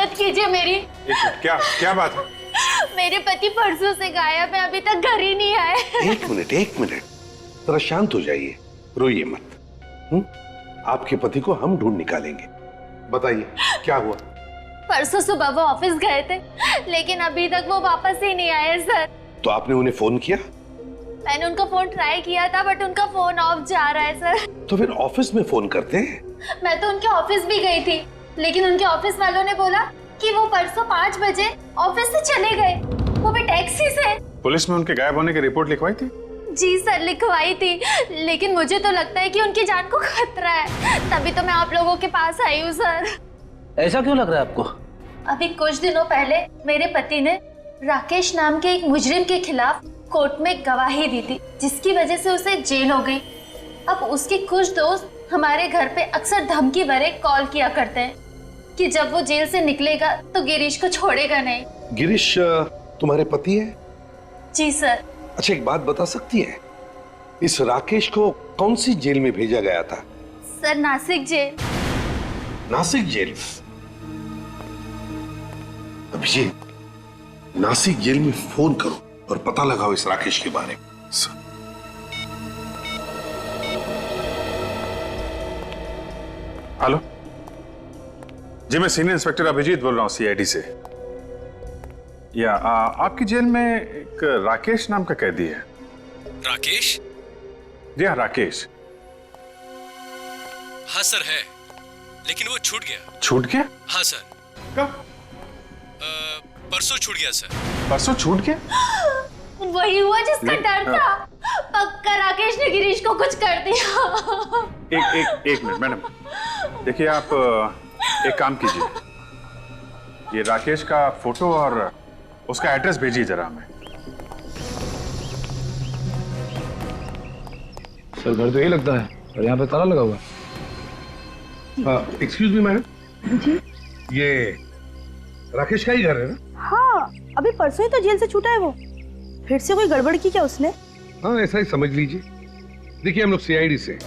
मदद कीजिए मेरी। क्या क्या बात है? मेरे पति परसों से गायब है, अभी तक घर ही नहीं आए। एक मिनट, जरा शांत हो जाइए, रोइए मत। आपके पति को हम ढूंढ निकालेंगे। बताइए क्या हुआ? परसों सुबह वो ऑफिस गए थे, लेकिन अभी तक वो वापस ही नहीं आए सर। तो आपने उन्हें फोन किया? मैंने उनका फोन ट्राई किया था, बट उनका फोन ऑफ जा रहा है सर। तो फिर ऑफिस में फोन करते हैं। मैं तो उनके ऑफिस भी गई थी, लेकिन उनके ऑफिस वालों ने बोला कि वो परसों 5 बजे ऑफिस से चले गए, वो भी टैक्सी से। पुलिस में उनके गायब होने की रिपोर्ट लिखवाई थी? जी सर, लिखवाई थी, लेकिन मुझे तो लगता है कि उनकी जान को खतरा है, तभी तो मैं आप लोगों के पास आई हूँ सर। ऐसा क्यों लग रहा है आपको? अभी कुछ दिनों पहले मेरे पति ने राकेश नाम के एक मुजरिम के खिलाफ कोर्ट में गवाही दी थी, जिसकी वजह से उसे जेल हो गई। अब उसके कुछ दोस्त हमारे घर पे अक्सर धमकी भरे कॉल किया करते हैं कि जब वो जेल से निकलेगा तो गिरीश को छोड़ेगा नहीं। गिरीश तुम्हारे पति है? जी सर। अच्छा, एक बात बता सकती है, इस राकेश को कौन सी जेल में भेजा गया था? Sir, Nashik jail. Nashik jail? Abhijit, Nashik jail में फोन करो और पता लगाओ इस राकेश के बारे में। हेलो जी, मैं सीनियर इंस्पेक्टर अभिजीत बोल रहा हूँ सीआईडी से। या आपकी जेल में एक राकेश नाम का कैदी है। राकेश? जी हाँ, राकेश। हाँ सर है, लेकिन वो छूट गया। छूट गया? हाँ सर। कब? परसों छूट गया सर। परसों छूट गया? वही हुआ जिसका डर था। पक्का राकेश ने गिरीश को कुछ कर दिया। एक मिनट मैडम, देखिए आप एक काम कीजिए, ये राकेश का फोटो और उसका एड्रेस भेजिए जरा हमें। सर, घर तो यही लगता है और यहाँ पे ताला लगा हुआ है। एक्सक्यूज मी मैडम जी, ये राकेश का ही घर है ना? हाँ, अभी परसों ही तो जेल से छूटा है वो। फिर से कोई गड़बड़ की क्या उसने? हाँ, ऐसा ही समझ लीजिए। देखिए, हम लोग सीआईडी से,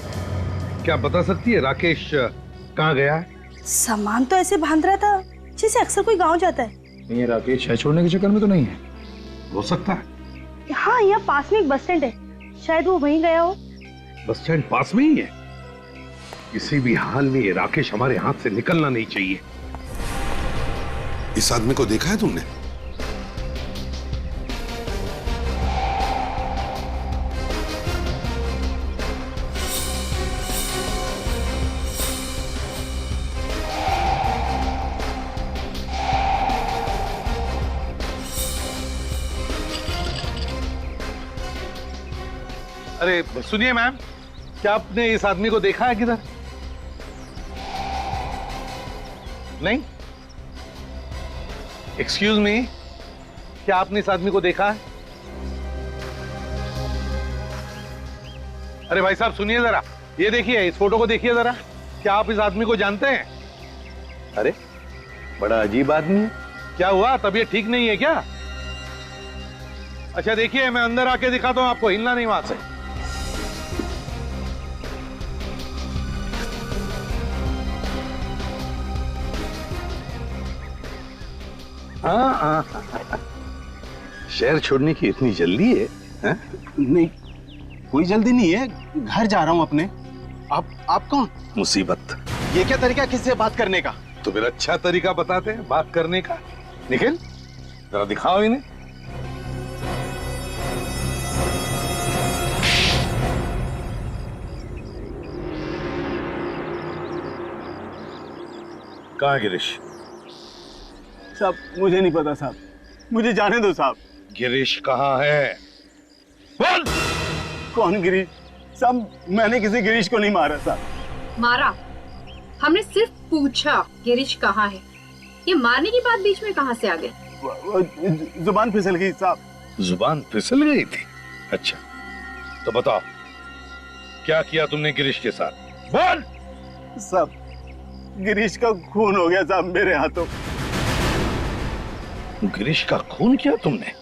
क्या आप बता सकती है राकेश कहाँ गया है? सामान तो ऐसे बांध रहा था जैसे अक्सर कोई गांव जाता है। नहीं, ये राकेश है छोड़ने के चक्कर में तो नहीं है? हो सकता है। हाँ, यहाँ पास में एक बस स्टैंड है, शायद वो वहीं गया हो। बस स्टैंड पास में ही है? किसी भी हाल में ये राकेश हमारे हाथ से निकलना नहीं चाहिए। इस आदमी को देखा है तुमने? अरे सुनिए मैम, क्या आपने इस आदमी को देखा है किधर? नहीं? एक्सक्यूज मी, क्या आपने इस आदमी को देखा है? अरे भाई साहब सुनिए जरा, ये देखिए, इस फोटो को देखिए जरा, क्या आप इस आदमी को जानते हैं? अरे बड़ा अजीब आदमी है। क्या हुआ, तबीयत ठीक नहीं है क्या? अच्छा देखिए, मैं अंदर आके दिखाता हूं आपको, हिलना नहीं वहां से। शहर छोड़ने की इतनी जल्दी है? नहीं, कोई जल्दी नहीं है, घर जा रहा हूं अपने। आप कौन? मुसीबत। ये क्या तरीका किससे बात करने का? तो फिर अच्छा तरीका बताते हैं बात करने का। निखिल, जरा दिखाओ इन्हें। कहाँ गिरीश? साहब मुझे नहीं पता साहब, मुझे जाने दो साहब। गिरीश कहाँ है? बोल। कौन गिरीश? साहब मैंने किसी गिरीश को नहीं मारा साहब। मारा? हमने सिर्फ पूछा गिरीश कहाँ है। ये मारने की बात बीच में कहाँ से आ गई? जुबान फिसल गई साहब। जुबान फिसल गई थी? अच्छा तो बताओ, क्या किया तुमने गिरीश के साथ? बोल। साहब गिरीश का खून हो गया साहब मेरे हाथों। गिरीश का खून किया तुमने?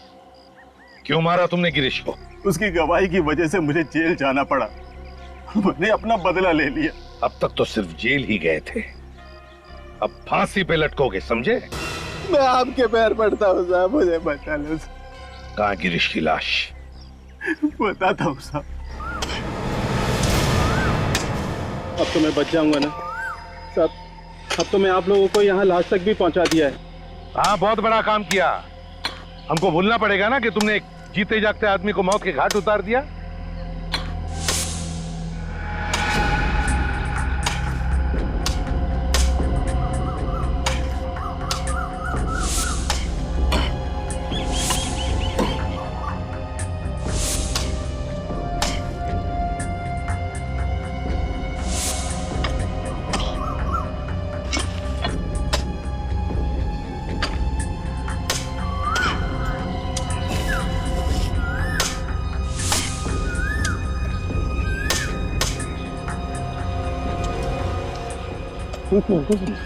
क्यों मारा तुमने गिरीश को? उसकी गवाही की वजह से मुझे जेल जाना पड़ा, मैंने अपना बदला ले लिया। अब तक तो सिर्फ जेल ही गए थे, अब फांसी पे लटकोगे, समझे? मैं आपके पैर पड़ता हूँ साहब, मुझे बचा लो। कहाँ गिरीश की लाश? बताता हूँ साहब। अब तो मैं बच जाऊंगा ना साहब? अब तो मैं आप लोगों को यहाँ लाश तक भी पहुंचा दिया है। हाँ, बहुत बड़ा काम किया। हमको भूलना पड़ेगा ना कि तुमने एक जीते जागते आदमी को मौत के घाट उतार दिया।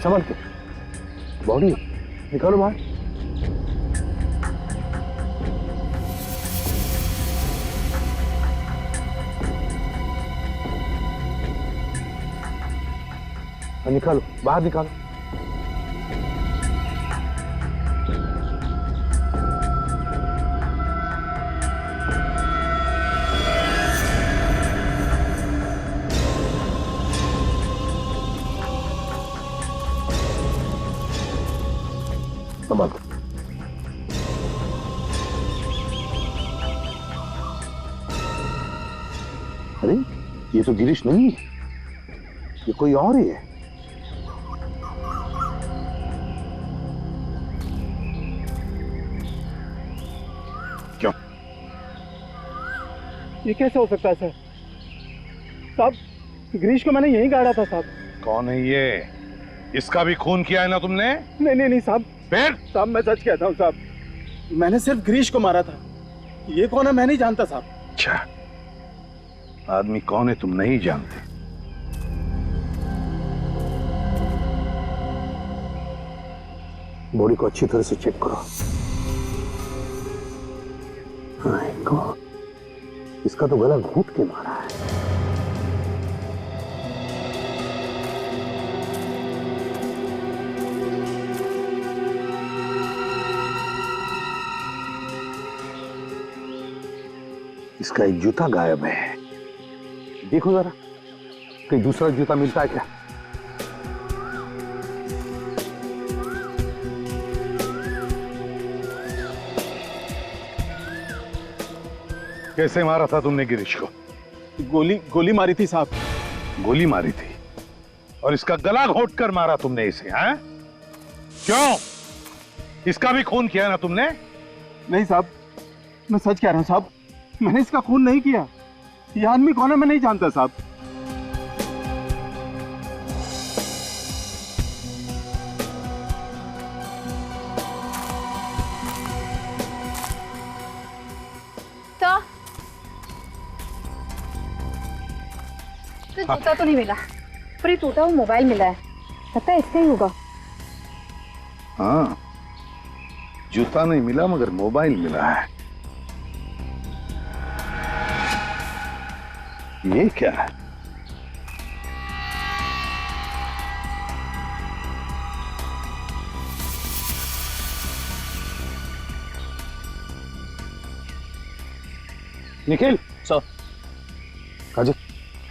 संभल के, बॉडी निकालो बाहर। निकालो बाहर, निकालो। अरे ये तो गिरीश नहीं है, ये कोई और ही है। क्यों? ये कैसे हो सकता है सर? साहब, गिरीश को मैंने यहीं गाड़ा था साहब। कौन है ये? इसका भी खून किया है ना तुमने? नहीं नहीं नहीं साहब। फिर? साहब मैं सच कहता हूँ साहब, मैंने सिर्फ गिरीश को मारा था। ये कौन है मैं नहीं जानता साहब। अच्छा, आदमी कौन है तुम नहीं जानते? बॉडी को अच्छी तरह से चेक करो। हाँ, इसका तो गला घूंट के मारा है। इसका एक जूता गायब है, देखो जरा कहीं दूसरा जूता मिलता है क्या? कैसे मारा था तुमने गिरीश को? गोली मारी थी साहब। गोली मारी थी और इसका गला घोट कर मारा तुमने इसे, हैं? क्यों? इसका भी खून किया ना तुमने? नहीं साहब, मैं सच कह रहा हूं साहब, मैंने इसका खून नहीं किया। ये आदमी कौन है मैं नहीं जानता साहब। तो जूता तो नहीं मिला, पर ये टूटा हुआ मोबाइल मिला है, लगता है इसका ही होगा। हाँ, जूता नहीं मिला मगर मोबाइल मिला है। ये क्या है? निखिल सर, काजल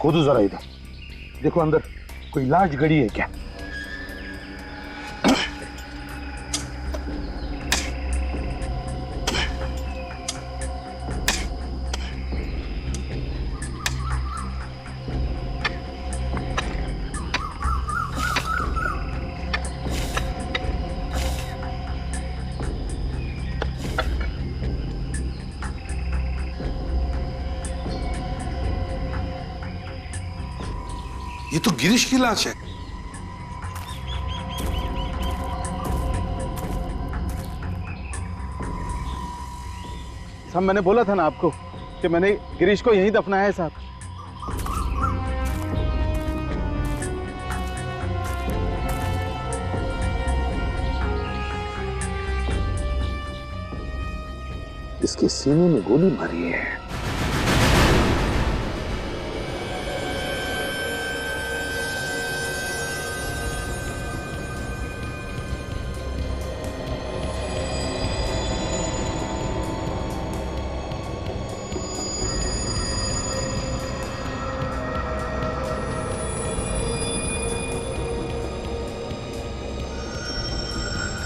खोदो जरा इधर, देखो अंदर कोई लाश गड़ी है क्या? ये तो गिरीश की लाश है। साहब मैंने बोला था ना आपको कि मैंने गिरीश को यहीं दफनाया है साहब। इसके सीने में गोली मारी है।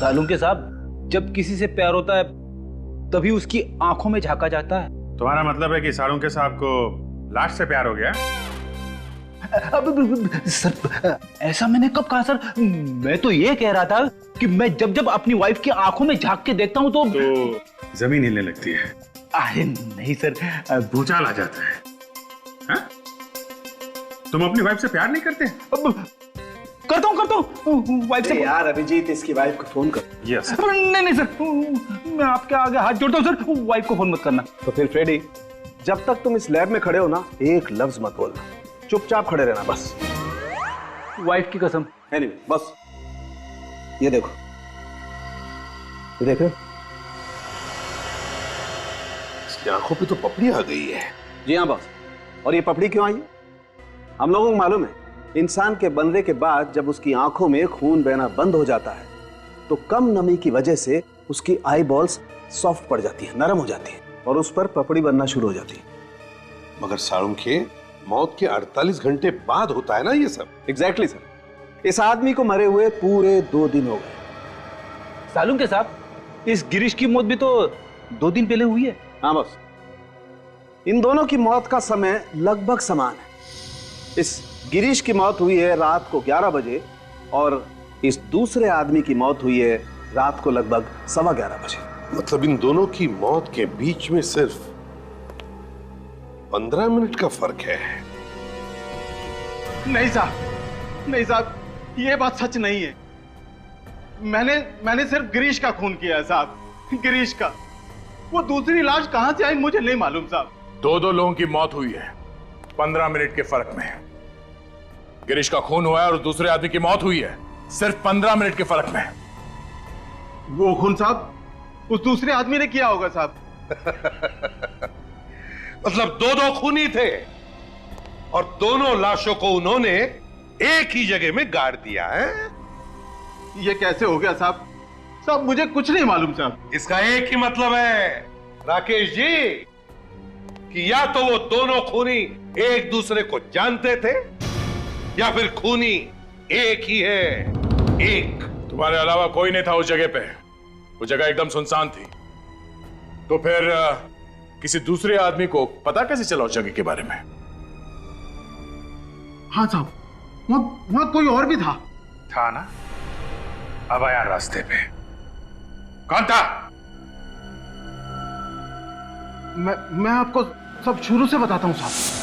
सालूम के साहब, जब किसी से प्यार होता है तभी उसकी आंखों में झांका जाता है। तुम्हारा मतलब है कि सालुंके साहब को लाश से प्यार हो गया? सर, ऐसा मैंने कब कहा सर? मैं तो ये कह रहा था कि मैं जब जब अपनी वाइफ की आंखों में झांक के देखता हूँ तो जमीन हिलने लगती है। अरे नहीं सर, भूचाल आ जाता है। हाँ? तुम अपनी वाइफ से प्यार नहीं करते? करता हूँ वाइफ से। यार अभिजीत, इसकी वाइफ को फोन कर। यस। नहीं सर, मैं आपके आगे हाथ जोड़ता हूँ सर, वाइफ को फोन मत करना। तो फिर फ्रेडी, जब तक तुम इस लैब में खड़े हो ना, एक लफ्ज मत बोलना, चुपचाप खड़े रहना बस। वाइफ की कसम। एनीवे, बस ये देखो, ये देखो, इसकी आंखों पे तो पपड़ी आ गई है। जी हाँ बॉस। और ये पपड़ी क्यों आई है? हम लोगों को मालूम है, इंसान के बनने के बाद जब उसकी आंखों में खून बहना बंद हो जाता है तो कम नमी की वजह से उसकी आई बॉल्स सॉफ्ट पड़ जाती है, नरम हो जाती है और उस पर पपड़ी बनना शुरू हो जाती है। मगर सालुंखे, मौत के 48 घंटे बाद होता है ना ये सब? Exactly sir. इस आदमी को मरे हुए पूरे 2 दिन हो गए। सालूम के साहब, इस गिरीश की मौत भी तो 2 दिन पहले हुई है। हाँ बॉस, इन दोनों की मौत का समय लगभग समान है। इस गिरीश की मौत हुई है रात को 11 बजे और इस दूसरे आदमी की मौत हुई है रात को लगभग 11:15 बजे। मतलब इन दोनों की मौत के बीच में सिर्फ 15 मिनट का फर्क है। नहीं साहब, ये बात सच नहीं है। मैंने सिर्फ गिरीश का खून किया है साहब, गिरीश का। वो दूसरी लाश कहां से आई मुझे नहीं मालूम साहब। 2 लोगों की मौत हुई है 15 मिनट के फर्क में। गिरीश का खून हुआ है और दूसरे आदमी की मौत हुई है सिर्फ 15 मिनट के फर्क में। वो खून साहब उस दूसरे आदमी ने किया होगा साहब। मतलब 2 खूनी थे और दोनों लाशों को उन्होंने एक ही जगह में गाड़ दिया है। ये कैसे हो गया साहब? साहब मुझे कुछ नहीं मालूम साहब। इसका एक ही मतलब है राकेश जी कि या तो वो दोनों खूनी एक दूसरे को जानते थे या फिर खूनी एक ही है, एक। तुम्हारे अलावा कोई नहीं था उस जगह पे। वो जगह एकदम सुनसान थी। तो फिर किसी दूसरे आदमी को पता कैसे चला उस जगह के बारे में? हाँ साहब, वहां कोई और भी था ना? अब आया रास्ते पे। कौन था? मैं आपको सब शुरू से बताता हूं साहब।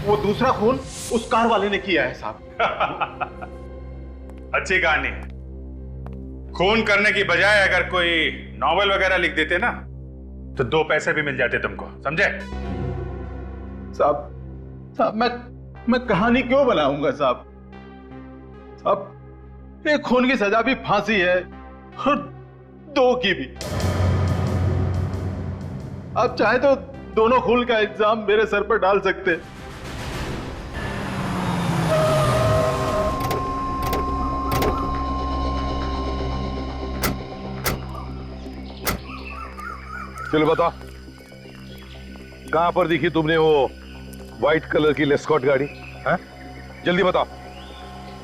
वो दूसरा खून उस कार वाले ने किया है साहब। अच्छी कहानी। खून करने की बजाय अगर कोई नॉवेल वगैरह लिख देते ना तो 2 पैसे भी मिल जाते तुमको, समझे? साहब मैं कहानी क्यों बनाऊंगा साहब? अब एक खून की सजा भी फांसी है और 2 की भी। आप चाहे तो दोनों खून का इल्जाम मेरे सर पर डाल सकते हैं। चलो बताओ, कहां पर दिखी तुमने वो व्हाइट कलर की लेस्कॉट गाड़ी? हैं? जल्दी बताओ,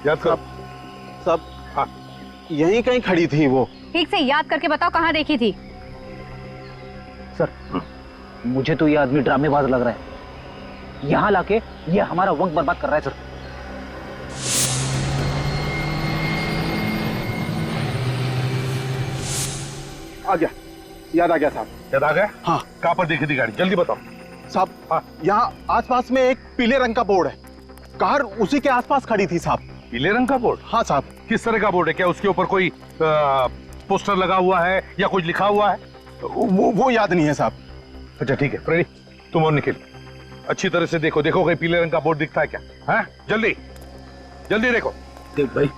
याद करो। सब हाँ, यहीं कहीं खड़ी थी वो। ठीक से याद करके बताओ कहाँ देखी थी? सर मुझे तो ये आदमी ड्रामेबाज लग रहा है। यहाँ लाके ये हमारा वक्त बर्बाद कर रहा है सर। आ गया, याद आ गया साहब। याद आ गया? हाँ। कहां पर दिखी थी गाड़ी? जल्दी बताओ साहब। हाँ। यहाँ आसपास में एक पीले रंग का बोर्ड है, कार उसी के आसपास खड़ी थी साहब। पीले रंग का बोर्ड? हाँ साहब। किस तरह का बोर्ड है? क्या उसके ऊपर कोई पोस्टर लगा हुआ है या कुछ लिखा हुआ है? वो याद नहीं है साहब। अच्छा ठीक है फ्रेडी, तुम और निखिल अच्छी तरह से देखो, देखो कहीं पीले रंग का बोर्ड दिखता है क्या? हैं? जल्दी जल्दी देखो। देख भाई,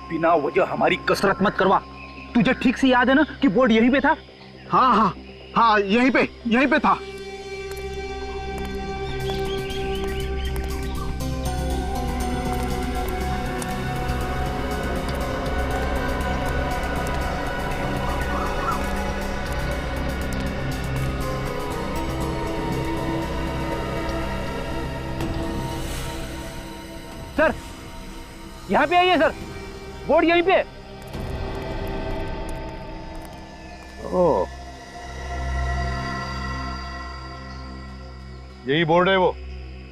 बिना वजह हमारी कसरत मत करवा। तुझे ठीक से याद है ना कि बोर्ड यहीं पे था? हाँ हाँ हाँ, यहीं पे था। सर यहाँ पे आइए सर, बोर्ड यहीं पे। ओह, यही बोर्ड है वो?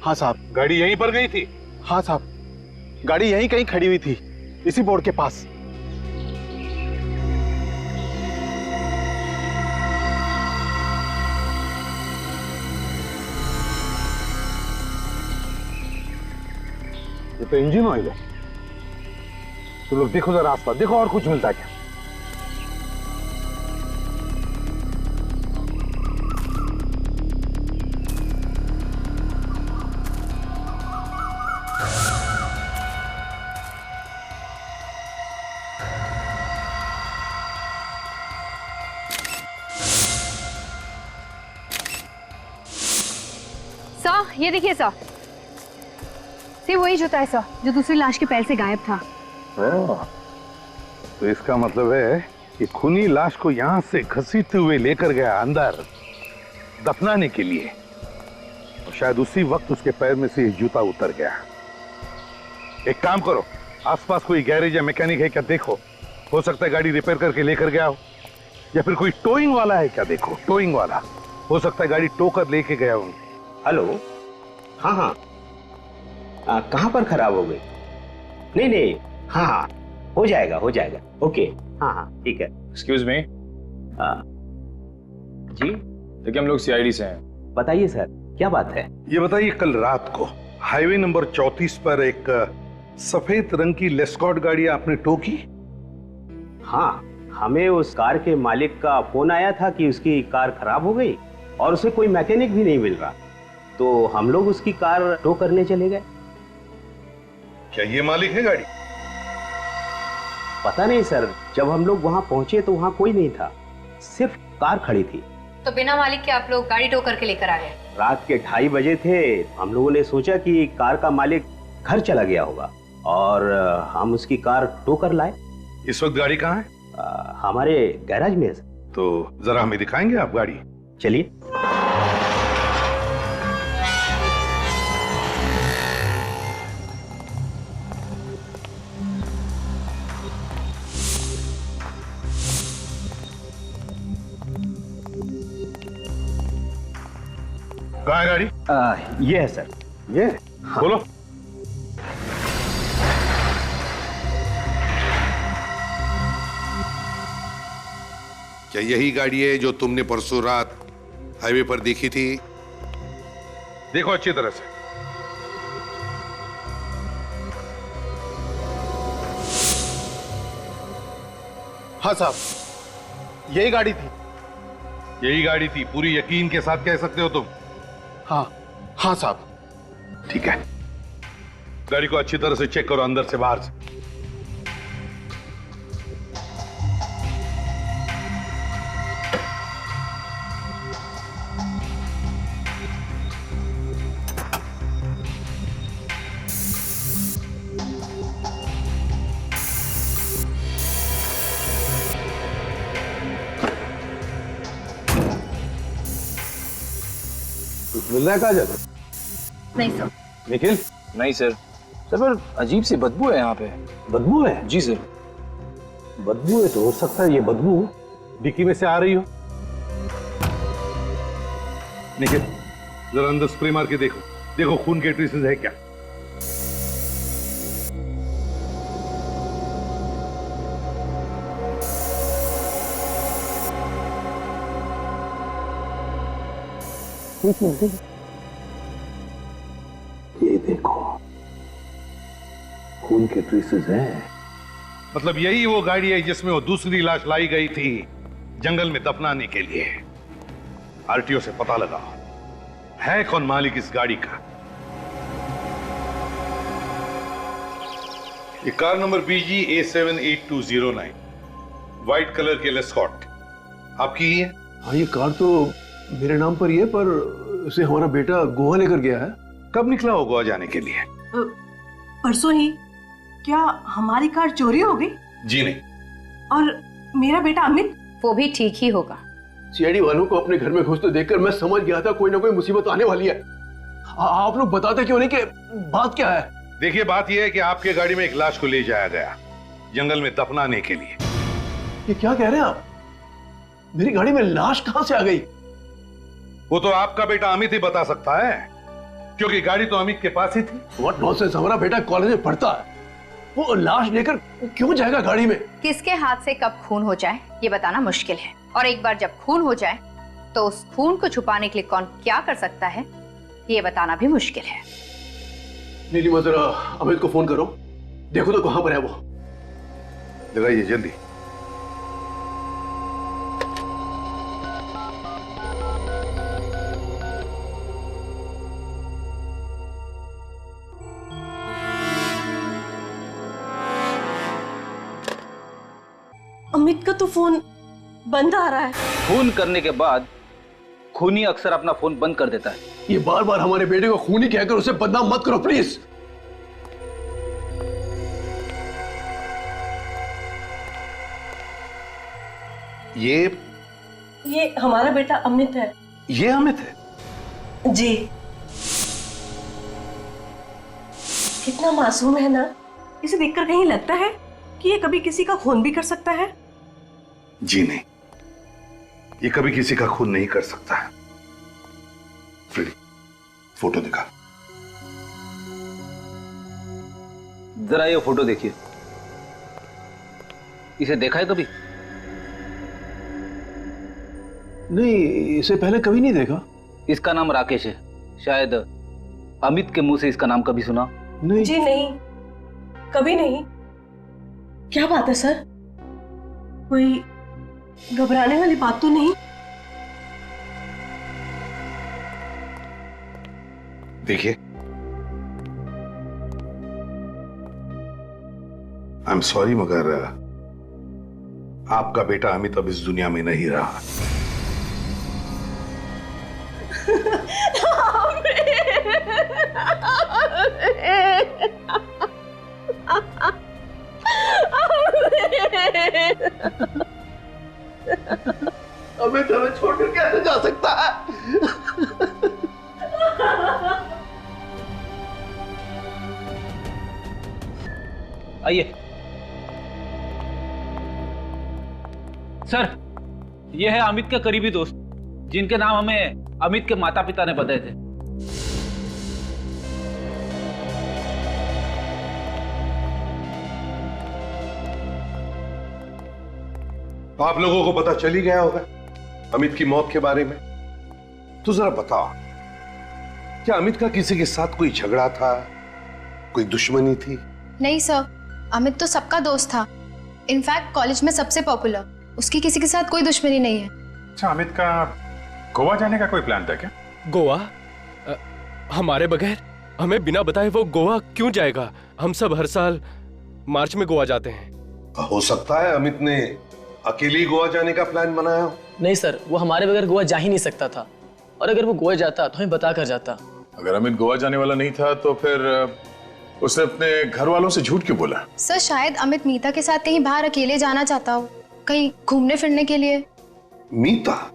हाँ साहब। गाड़ी यहीं पर गई थी? हाँ साहब, गाड़ी यहीं कहीं खड़ी हुई थी, इसी बोर्ड के पास। ये तो इंजन ऑयल है। तुम लोग देखो जरा आसपास, देखो और कुछ मिलता है क्या? सर ये देखिए सर, ये वही जूता है सर जो दूसरी लाश के पैर से गायब था। तो इसका मतलब है कि खूनी लाश को यहां से घसीटते हुए लेकर गया अंदर दफनाने के लिए, और शायद उसी वक्त उसके पैर में से जूता उतर गया। एक काम करो, आसपास कोई गैरेज या मैकेनिक है क्या देखो, हो सकता है गाड़ी रिपेयर करके लेकर गया हो, या फिर कोई टोइंग वाला है क्या देखो, टोइंग वाला हो सकता है गाड़ी टो कर लेके गया हो। हेलो, हाँ हाँ, कहाँ पर खराब हो गई? नहीं, हाँ हाँ, हो जाएगा ओके, हाँ हाँ ठीक है। Excuse me. जी देखिए हम लोग सीआईडी से हैं। बताइए सर, क्या बात है? ये बताइए, कल रात को हाईवे नंबर 34 पर एक सफेद रंग की लेस्कॉट गाड़ी आपने टो की? हाँ, हमें उस कार के मालिक का फोन आया था कि उसकी कार खराब हो गई और उसे कोई मैकेनिक भी नहीं मिल रहा, तो हम लोग उसकी कार टो करने चले गए। क्या ये मालिक है गाड़ी? पता नहीं सर, जब हम लोग वहाँ पहुंचे तो वहाँ कोई नहीं था, सिर्फ कार खड़ी थी। तो बिना मालिक के आप लोग गाड़ी टो करके लेकर आ गए? रात के 2:30 बजे थे, हम लोगों ने सोचा कि कार का मालिक घर चला गया होगा और हम उसकी कार टो कर लाए। इस वक्त गाड़ी कहाँ है? हमारे गैराज में है। तो जरा हमें दिखाएंगे आप गाड़ी? चलिए। कहाँ है गाड़ी? ये है सर। ये? हाँ। बोलो। क्या यही गाड़ी है जो तुमने परसों रात हाईवे पर देखी थी? देखो अच्छी तरह से। हाँ साहब, यही गाड़ी थी। यही गाड़ी थी, पूरी यकीन के साथ कह सकते हो तुम? हाँ हाँ साहब। ठीक है, गाड़ी को अच्छी तरह से चेक करो, अंदर से बाहर से। मिल रहा है काजल? नहीं सर। निखिल? नहीं सर। सर पर अजीब सी बदबू है यहाँ पे। बदबू है? जी सर। बदबू है तो हो सकता है ये बदबू डिक्की में से आ रही हो। निखिल, जरा अंदर स्प्रे मार के देखो, देखो खून के ट्रेसेस है क्या। ये देखो, खून के ट्रेसेस हैं। मतलब यही वो गाड़ी है जिसमें वो दूसरी लाश लाई गई थी जंगल में दफनाने के लिए। आरटीओ से पता लगा है कौन मालिक इस गाड़ी का। ये car number BG A78209, white colour के लेस्कॉट, आपकी ही है? हाँ, ये कार तो मेरे नाम पर ही है, पर इसे हमारा बेटा गोवा लेकर गया है। कब निकला हो गोवा जाने के लिए? परसों ही। क्या हमारी कार चोरी हो गई? जी नहीं। और मेरा बेटा अमित? वो भी ठीक ही होगा। सीआईडी वालों को अपने घर में घुसते देखकर मैं समझ गया था कोई ना कोई मुसीबत आने वाली है। आप लोग बताते क्यों नहीं कि बात क्या है? देखिए, बात यह है कि आपके गाड़ी में एक लाश को ले जाया गया जंगल में दफनाने के लिए। ये क्या कह रहे हैं आप? मेरी गाड़ी में लाश कहां से आ गई? वो तो आपका बेटा अमित ही बता सकता है, क्योंकि गाड़ी तो अमित के पास ही थी। What nonsense! हमारा बेटा कॉलेज में पढ़ता है, वो लाश लेकर क्यों जाएगा गाड़ी में? किसके हाथ से कब खून हो जाए ये बताना मुश्किल है, और एक बार जब खून हो जाए तो उस खून को छुपाने के लिए कौन क्या कर सकता है ये बताना भी मुश्किल है। नीलिमा, जरा अमित को फोन करो, देखो तो कहां पर है वो। लगाइए जल्दी। अमित का तो फोन बंद आ रहा है। खून करने के बाद खूनी अक्सर अपना फोन बंद कर देता है। ये बार बार हमारे बेटे को खूनी कहकर उसे बदनाम मत करो प्लीज। ये हमारा बेटा अमित है। ये अमित है? जी। कितना मासूम है ना। इसे देखकर कहीं लगता है कि ये कभी किसी का खून भी कर सकता है? जी नहीं, ये कभी किसी का खून नहीं कर सकता है। फ्रेडी, फोटो दिखा। जरा ये फोटो देखिए। इसे देखा है कभी? नहीं, इसे पहले कभी नहीं देखा। इसका नाम राकेश है। शायद अमित के मुंह से इसका नाम कभी सुना? नहीं जी नहीं, कभी नहीं। क्या बात है सर? कोई घबराने वाली बात तो नहीं? देखिए, आई एम सॉरी, मगर आपका बेटा अमित अब इस दुनिया में नहीं रहा। अमित हमें छोड़कर कैसे जा सकता है? आइए सर, ये है अमित के करीबी दोस्त, जिनके नाम हमें अमित के माता पिता ने बताए थे। आप लोगों को पता चल ही गया होगा अमित की मौत के बारे में। तो जरा बताओ, क्या अमित का किसी के साथ कोई झगड़ा था, कोई दुश्मनी थी? नहीं सर, अमित तो सबका दोस्त था। इनफैक्ट कॉलेज में सबसे पॉपुलर। उसकी किसी के साथ कोई दुश्मनी नहीं है। अच्छा, अमित का गोवा जाने का कोई प्लान था क्या? गोवा? हमारे बगैर? हमें बिना बताए वो गोवा क्यों जाएगा? हम सब हर साल मार्च में गोवा जाते हैं। हो सकता है अमित ने अकेले ही गोवा जाने का प्लान बनाया हो। नहीं सर, वो हमारे बगैर गोवा जा ही नहीं सकता था, और अगर वो गोवा जाता तो हमें बता कर जाता। अगर अमित गोवा जाने वाला नहीं था तो फिर उसने अपने घर वालों से झूठ क्यों बोला? सर शायद अमित मीता के साथ कहीं बाहर अकेले जाना चाहता हो, कहीं घूमने फिरने के लिए। मीता?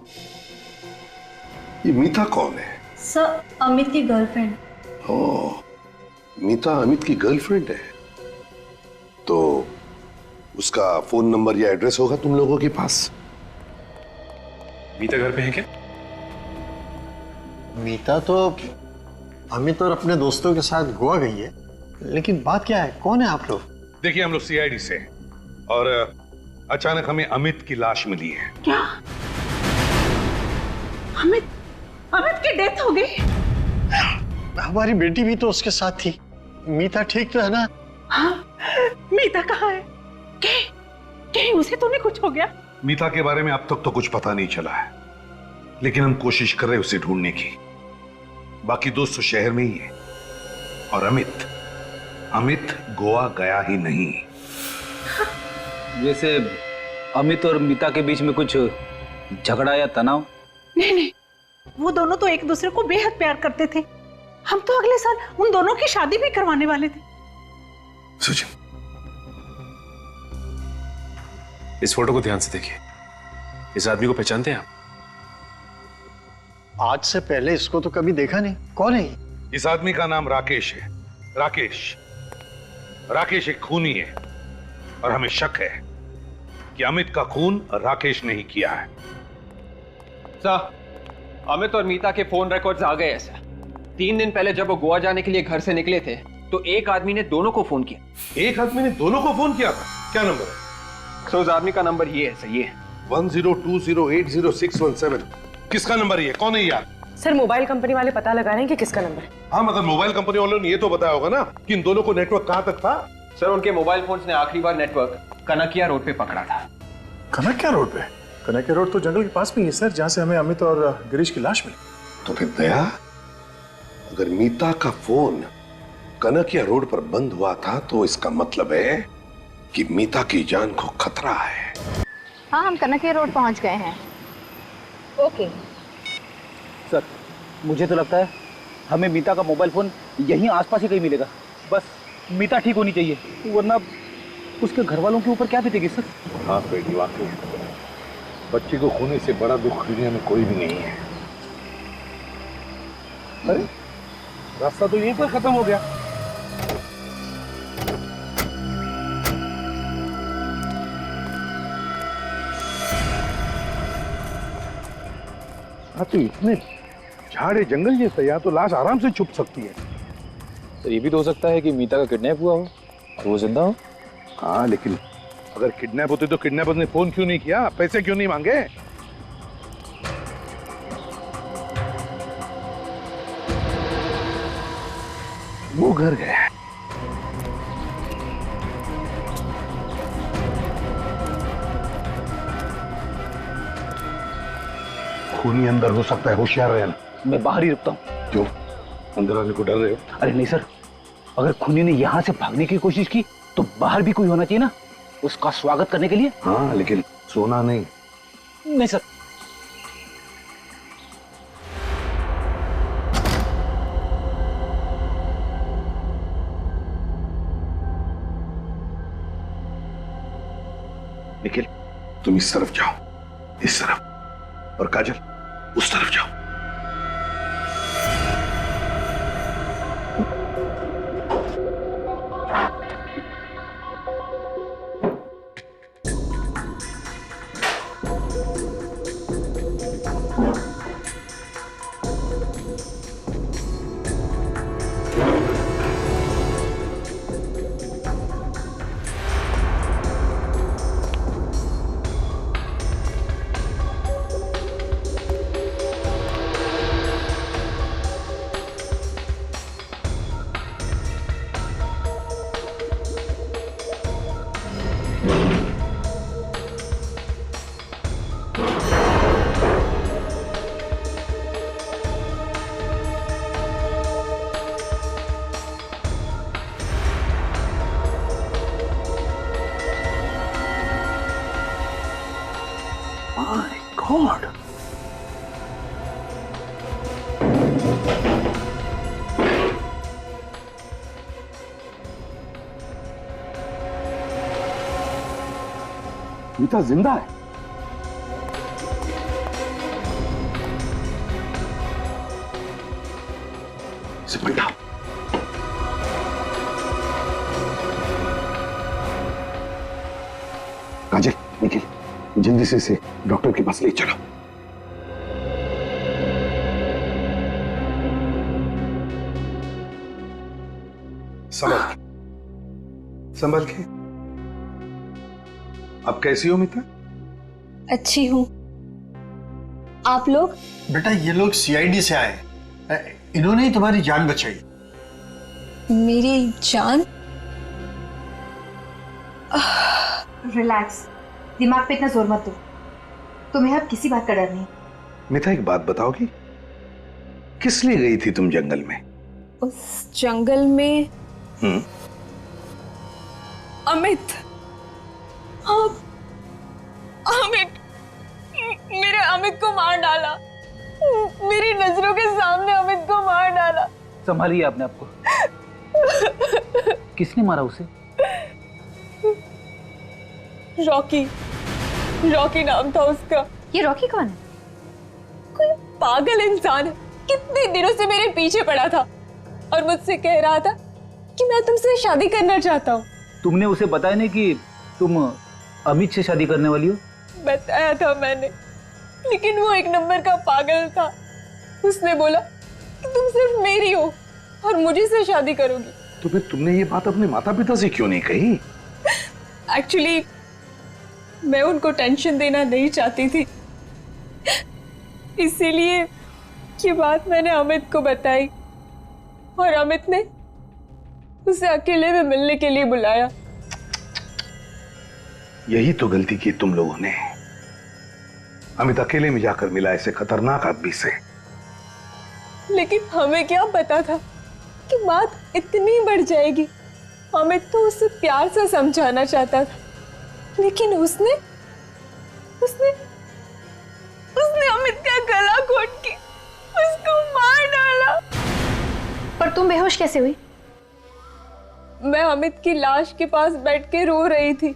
ये मीता कौन है? सर अमित की गर्लफ्रेंड। ओह, मीता अमित की गर्लफ्रेंड है। तो उसका फोन नंबर या एड्रेस होगा तुम लोगों के पास? मीता घर पे है क्या? मीता तो अमित और अपने दोस्तों के साथ गोवा गई है, लेकिन बात क्या है, कौन है आप लोग? देखिए, हम लोग सीआईडी से हैं और अचानक हमें अमित की लाश मिली है। क्या? अमित की डेथ हो गई? हमारी बेटी भी तो उसके साथ थी। मीता ठीक तो है ना? हाँ, मीता कहाँ है? कहीं उसे तो नहीं कुछ हो गया? मीता के बारे में अब तक तो कुछ पता नहीं चला है, लेकिन हम कोशिश कर रहे हैं उसे ढूंढने की। बाकी दोस्त तो शहर में ही है। और अमित गोवा गया ही नहीं। जैसे अमित और मीता के बीच में कुछ झगड़ा या तनाव? नहीं, वो दोनों तो एक दूसरे को बेहद प्यार करते थे। हम तो अगले साल उन दोनों की शादी भी करवाने वाले थे। सुजन, इस फोटो को ध्यान से देखिए। इस आदमी को पहचानते हैं आप? आज से पहले इसको तो कभी देखा नहीं। कौन है ये? इस आदमी का नाम राकेश है। राकेश एक खूनी है और हमें शक है कि अमित का खून राकेश ने ही किया है। सर, अमित और मीता के फोन रिकॉर्ड्स आ गए हैं सर। 3 दिन पहले जब वो गोवा जाने के लिए घर से निकले थे तो एक आदमी ने दोनों को फोन किया। एक आदमी ने दोनों को फोन किया था? क्या नंबर है? सर, उस आदमी का नंबर ये है सर, ये 1020806117। किसका नंबर ये? कौन है यार? सर, मोबाइल कंपनी वाले पता लगा रहे हैं कि किसका नंबर है। हाँ, मगर मोबाइल कंपनी वालों ने ये तो बताया होगा ना कि इन दोनों को नेटवर्क कहां तक था। सर, उनके मोबाइल फोन्स ने आखिरी बार नेटवर्क कनकिया रोड पे पकड़ा था। कनकिया रोड पे? कनकिया रोड तो जंगल के पास में ही है सर, जहां से हमें अमित और गिरीश की लाश मिली। तो फिर दया, अगर मीता का फोन कनकिया रोड पर बंद हुआ था तो इसका मतलब है कि मीता की जान को खतरा है। हाँ, हम कनकिया रोड पहुंच गए हैं। ओके सर, मुझे तो लगता है हमें मीता का मोबाइल फोन यहीं आसपास ही कहीं मिलेगा। बस मीता ठीक होनी चाहिए, वरना उसके घर वालों के ऊपर क्या बीतेगी सर? हाँ बेटी, वाकई बच्ची को खोने से बड़ा दुख दुनिया में कोई भी नहीं है। अरे, रास्ता तो यहीं पर खत्म हो गया। हाँ, तो इतने झाड़ जंगल जैसा, यहाँ तो लाश आराम से छुप सकती है। तो ये भी तो हो सकता है कि मीता का किडनैप हुआ हो और वो जिंदा हो। हाँ, लेकिन अगर किडनैप होते तो किडनैपर ने फोन क्यों नहीं किया? पैसे क्यों नहीं मांगे? वो घर गया। खूनी अंदर हो सकता है, होशियार रहना। मैं बाहर ही रुकता हूँ। क्यों? अंदर आने को डर रहे हो? अरे नहीं सर, अगर खूनी ने यहाँ से भागने की कोशिश की तो बाहर भी कोई होना चाहिए ना, उसका स्वागत करने के लिए। हाँ, लेकिन सोना नहीं। नहीं सर। निखिल, तुम इस तरफ जाओ, इस तरफ, और काजल उस तरफ जाओ। गॉड। मीता जिंदा है। सिमंडा, काजल, निखिल, जल्दी से इसे डॉक्टर के पास ले चलो। संभल के। अब कैसी हो मीता? अच्छी हूँ। आप लोग? बेटा ये लोग सीआईडी से आए, इन्होंने ही तुम्हारी जान बचाई। मेरी जान? रिलैक्स, दिमाग पे इतना जोर मत दो। तुम्हें अब किसी बात का डर नहीं। मीता एक बात बताओगी, किस लिए गई थी तुम जंगल में? उस जंगल में अमित, अमित, मेरे अमित को मार डाला। मेरी नजरों के सामने अमित को मार डाला। संभालिए आपने आपको। किसने मारा उसे? रॉकी, रॉकी नाम था उसका। ये रॉकी कौन है? कोई पागल इंसान है, कितने दिनों से मेरे पीछे पड़ा था और मुझसे कह रहा था कि मैं तुमसे शादी करना चाहता हूँ। तुमने उसे बताया नहीं कि तुम अमित से शादी करने वाली हो? बताया था मैंने, लेकिन वो एक नंबर का पागल था। उसने बोला कि तुम सिर्फ मेरी हो और मुझे से शादी करोगी। तो फिर तुमने ये बात अपने माता पिता से क्यों नहीं कही? एक्चुअली मैं उनको टेंशन देना नहीं चाहती थी, इसीलिए ये बात मैंने अमित को बताई और अमित ने उसे अकेले में मिलने के लिए बुलाया। यही तो गलती की तुम लोगों ने। अमित अकेले में जाकर मिला ऐसे खतरनाक आदमी से। लेकिन हमें क्या पता था कि बात इतनी बढ़ जाएगी। अमित तो उसे प्यार से समझाना चाहता था, लेकिन उसने अमित का गला घोट के उसको मार डाला। पर तुम बेहोश कैसे हुई? मैं अमित की लाश के पास बैठ के रो रही थी।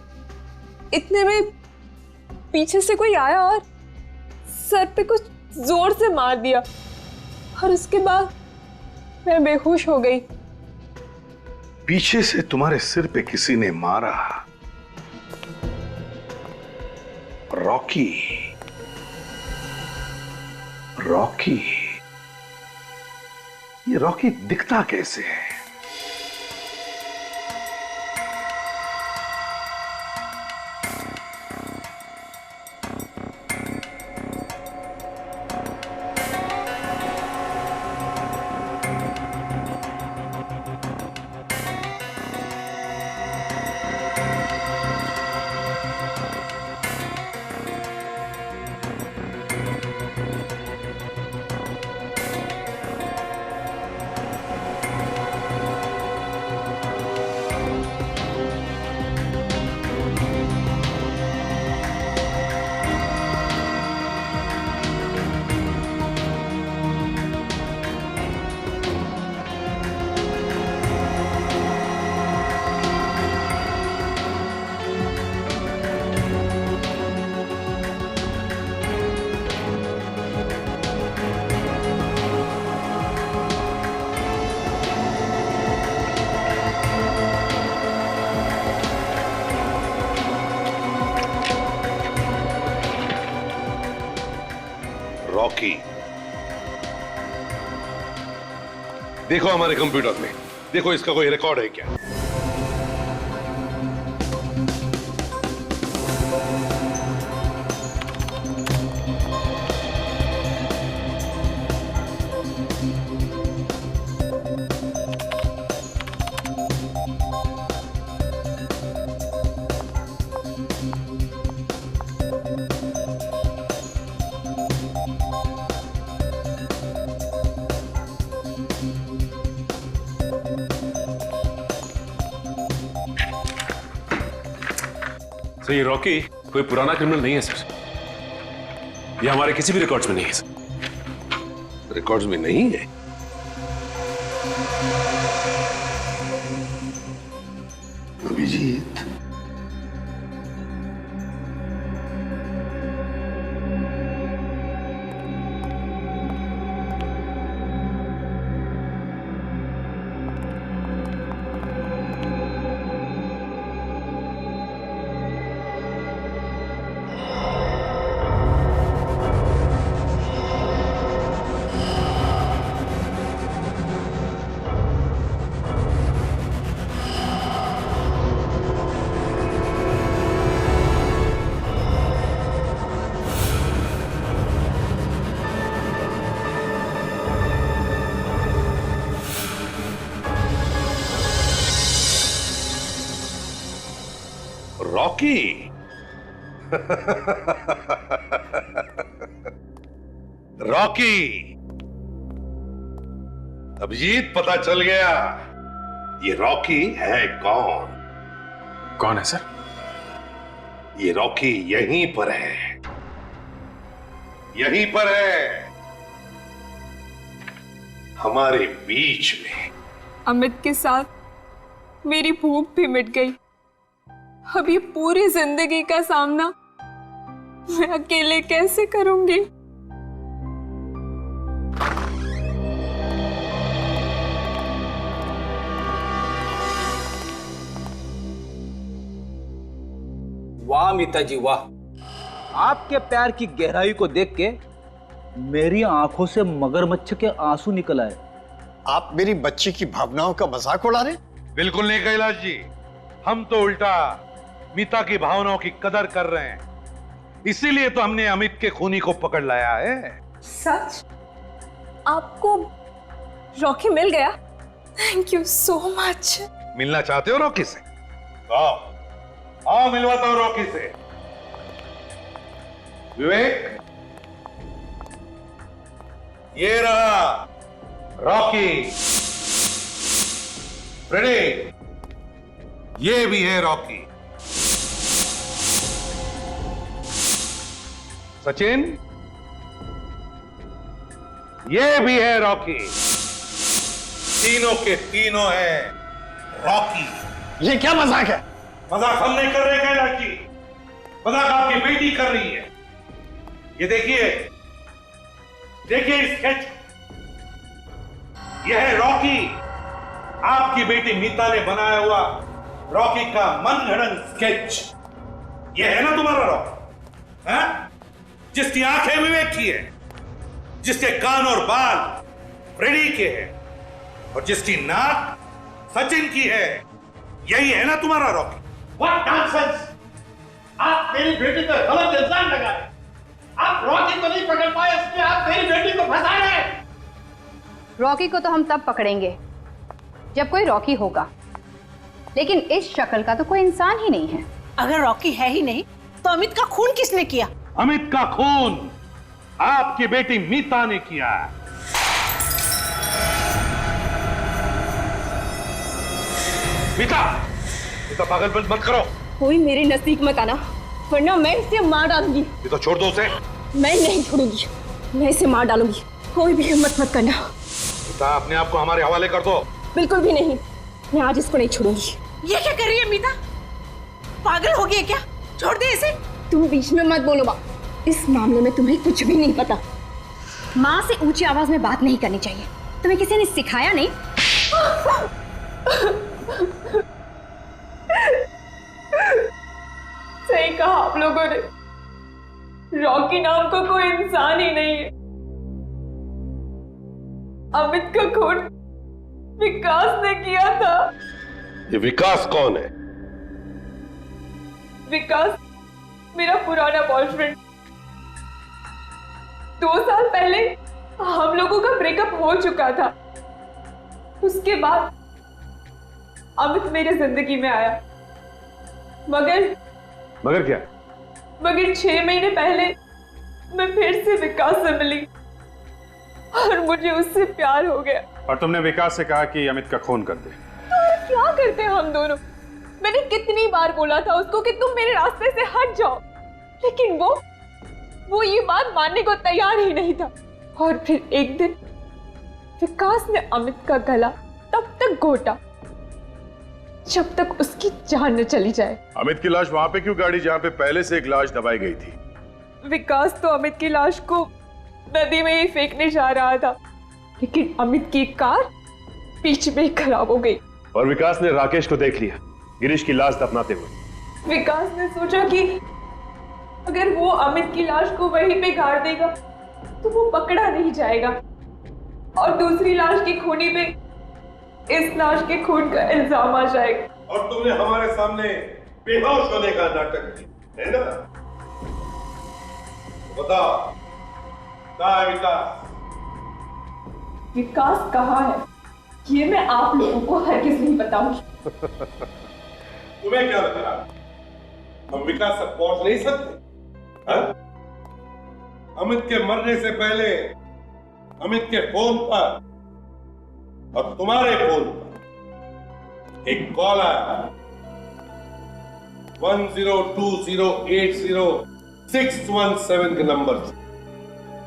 इतने में पीछे से कोई आया और सर पे कुछ जोर से मार दिया और उसके बाद मैं बेहोश हो गई। पीछे से तुम्हारे सिर पे किसी ने मारा? रॉकी, रॉकी, ये रॉकी दिखता कैसे है? रॉकी, देखो हमारे कंप्यूटर में, देखो इसका कोई रिकॉर्ड है क्या? सर, ये रॉकी कोई पुराना क्रिमिनल नहीं है सर। ये हमारे किसी भी रिकॉर्ड्स में नहीं है सर। रिकॉर्ड्स में नहीं है? अभिजीत, रॉकी। रॉकी, अभिजीत पता चल गया ये रॉकी है कौन? कौन है सर? ये रॉकी यहीं पर है, यहीं पर है, हमारे बीच में। अमित के साथ मेरी भूख भी मिट गई। अब ये पूरी जिंदगी का सामना मैं अकेले कैसे करूंगी? वाह मीता जी वाह, आपके प्यार की गहराई को देख के मेरी आंखों से मगरमच्छ के आंसू निकल आए। आप मेरी बच्ची की भावनाओं का मजाक उड़ा रहे? बिल्कुल नहीं कैलाश जी, हम तो उल्टा मीता की भावनाओं की कदर कर रहे हैं। इसीलिए तो हमने अमित के खूनी को पकड़ लाया है। सच? आपको रॉकी मिल गया? Thank you so much. मिलना चाहते हो रॉकी से? आओ आओ, मिलवाता हूं रॉकी से। विवेक, ये रहा रॉकी। फ्रेडी, ये भी है रॉकी। सचिन, ये भी है रॉकी। तीनों के तीनों हैं रॉकी। ये क्या मजाक है? मजाक हम नहीं कर रहे कैलाश जी, मजाक आपकी बेटी कर रही है। ये देखिए, देखिए स्केच, यह है रॉकी, आपकी बेटी मीता ने बनाया हुआ रॉकी का मनगढ़ंत स्केच। यह है ना तुम्हारा रॉकी, हैं? जिसकी आंखें विवेक की है, जिसके कान और बाल फ्रेडी के हैं, और जिसकी नाक सचिन की है। यही है ना तुम्हारा रॉकी? What nonsense! आप मेरी बेटी पर गलत इल्जाम लगा रहे। आप रॉकी को नहीं पकड़ पाए, इसलिए आप मेरी बेटी को फंसा रहे हैं। रॉकी को तो हम तब पकड़ेंगे जब कोई रॉकी होगा, लेकिन इस शक्ल का तो कोई इंसान ही नहीं है। अगर रॉकी है ही नहीं तो अमित का खून किसने किया? अमित का खून आपकी बेटी मीता ने किया। मीता, मीता पागलपन मत करो। कोई मेरे नजदीक मत आना, वरना मैं इसे मार डालूंगी। ये तो छोड़ दो उसे। मैं नहीं छोड़ूंगी, मैं इसे मार डालूंगी। कोई भी हिम्मत मत करना। मीता, अपने आप को हमारे हवाले कर दो। बिल्कुल भी नहीं, मैं आज इसको नहीं छोड़ूंगी। ये क्या कर रही है मीता? पागल हो गई है क्या? छोड़ दे इसे। तुम बीच में मत बोलो माँ, इस मामले में तुम्हें कुछ भी नहीं पता। माँ से ऊंची आवाज में बात नहीं करनी चाहिए, तुम्हें किसी ने सिखाया नहीं? सही कहा आप लोगों ने, रॉकी नाम का कोई इंसान ही नहीं है। अमित का खून विकास ने किया था। ये विकास कौन है? विकास मेरा पुराना बॉयफ्रेंड। 2 साल पहले हम लोगों का ब्रेकअप हो चुका था। उसके बाद अमित मेरे जिंदगी में आया, मगर क्या? मगर 6 महीने पहले मैं फिर से विकास से मिली और मुझे उससे प्यार हो गया। और तुमने विकास से कहा कि अमित का खून कर दे। तो क्या करते हम दोनों? मैंने कितनी बार बोला था उसको कि तुम मेरे रास्ते से हट जाओ, लेकिन वो वो ये बात मानने को तैयार ही नहीं था। और फिर एक दिन विकास ने अमित का गला तब तक घोटा जब तक उसकी जान न चली जाए। अमित की लाश वहां पे क्यों गाड़ी जहां पे पहले से एक लाश दबाई गई थी? विकास तो अमित की लाश को नदी में ही फेंकने जा रहा था, लेकिन अमित की कार बीच में ही खराब हो गई। और विकास ने राकेश को देख लिया गिरीश की लाश दफनाते हुए। विकास ने सोचा कि अगर वो अमित की लाश को वहीं पे गाड़ देगा तो वो पकड़ा नहीं जाएगा और दूसरी लाश की खूनी पे इस लाश के खून का इल्जाम आ जाएगा। और तुमने हमारे सामने बेहोश होने का नाटक किया, है ना? बताओ, कहाँ है विकास? विकास कहाँ है ये मैं आप लोगों को हरगिज़ नहीं बताऊंगी। तुम्हें क्या लग रहा है हम विकास तक पहुंच नहीं सकते? हाँ? अमित के मरने से पहले अमित के फोन पर और तुम्हारे फोन पर एक कॉल आया 1020806117 के नंबर से,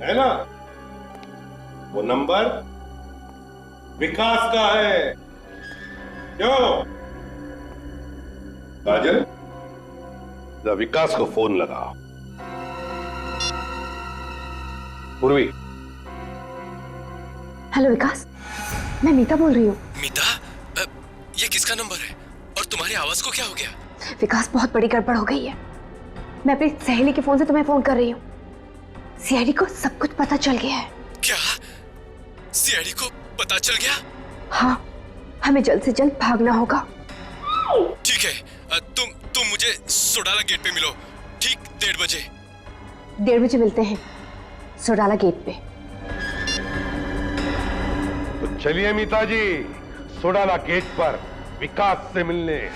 है ना? वो नंबर विकास का है। क्यों काजल, विकास को फोन लगाओ। पूर्वी। हेलो विकास, मैं मीता बोल रही हूँ। मीता, ये किसका नंबर है और तुम्हारी आवाज को क्या हो गया? विकास, बहुत बड़ी गड़बड़ हो गई है। मैं अपनी सहेली के फोन से तुम्हें फोन कर रही हूँ। सीआईडी को सब कुछ पता चल गया है। क्या? सीआईडी को पता चल गया? हाँ, हमें जल्द से जल्द भागना होगा। ठीक है, तुम मुझे सोडाला गेट पे मिलो, ठीक 1:30 बजे। 1:30 बजे मिलते हैं सोडाला गेट पे। तो चलिए मीता जी, सोडाला गेट पर विकास से मिलने।